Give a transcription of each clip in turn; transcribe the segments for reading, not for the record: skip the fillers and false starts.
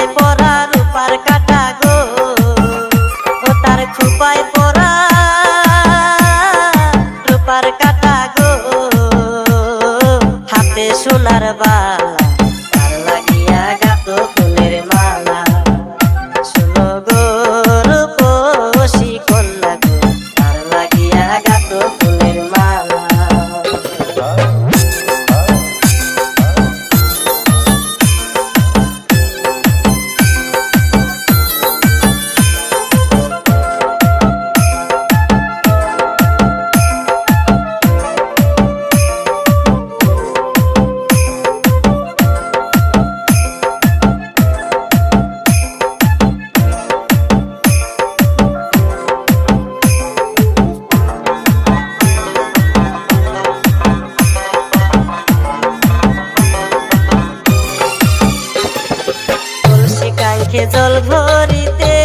খোপায় পরা রূপার কাটা গো, ও তার খোপায় পরা রূপার কাটা গো, হাতে সোনার বালা তার লাগিয়া গাতো ফুলের মালা। শোনো গো রূপসী কন্যা গো, তার লাগিয়া গাতো ফুলের মালা। জল ভরিতে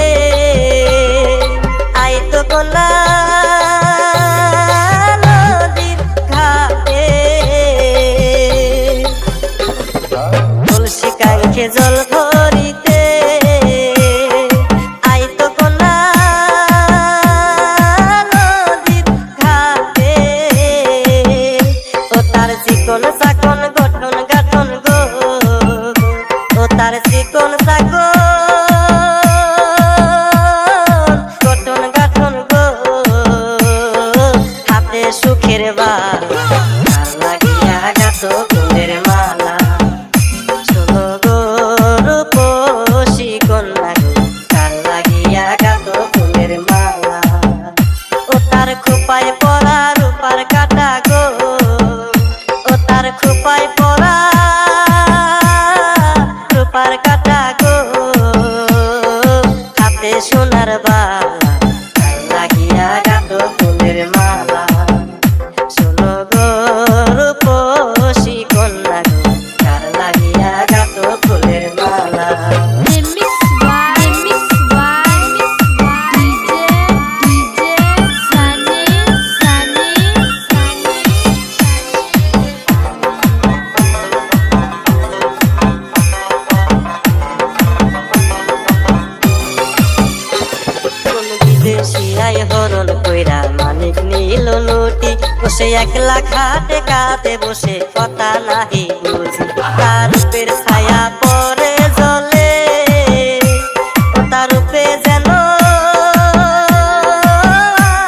আইতো কন্যা নদীর ঘাটে, তুলসী কাঙ্ক্ষে জল ভরিতে আইতো কন্যা নদীর ঘাটে, ও তার চিকন চাকন গঠন গাঠন গো, ও তার চিকন চাকন সুখের বালা তার লাগিয়া গাতো ফুলের মালা। শোনো গো রূপসী কন্যা গো, তার লাগিয়া গাতো ফুলের মালা। ও তার খোপায় পরা রূপার কাটা গো, ও তার খোপায় পরা রূপার কাটা গো, হাতে সোনার বালা তার লাগিয়া গাতো ফুলের মালা। শোনো গো রূপসী কন্যা গো, তার লাগিয়া গাতো ফুলের মালা। বিদেশিয়ায় হরণ কইরা মানিক নিল লুটি, বসে একলা খাটে কাঁদে বসে কথা নাহি বুঝি, তার রূপের ছায়া পরে জলে, ও তার রূপে যেন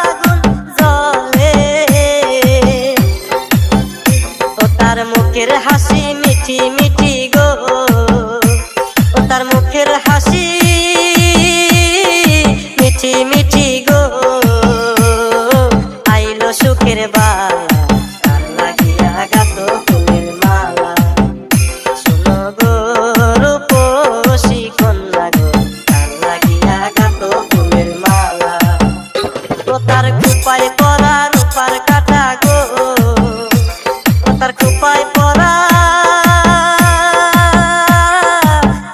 আগুন জ্বলে, ও তার মুখের হাসি মিঠি মিঠি গো, ও তার মুখের হাসি মিঠি মিঠি গো, আইলো সুখের বালা তার লাগিয়া গাতো ফুলের মালা। শোনো গো রূপসী কন্যা গো, তার লাগিয়া গাতো ফুলের মালা। ও তার খোপায় পরা রূপার কাটা গো, ও তার খোপায় পরা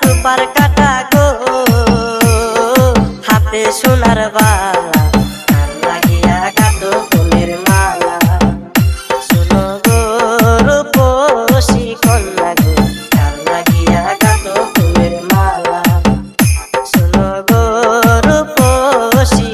রূপার কাটা গো, হাতে সোনার বালা তার লাগিয়া গাতো ফুলের মালা। শোনো গো রূপসী কন্যা গো, তার লাগিয়া গাতো ফুলের মালা। শোনো গো রূপসী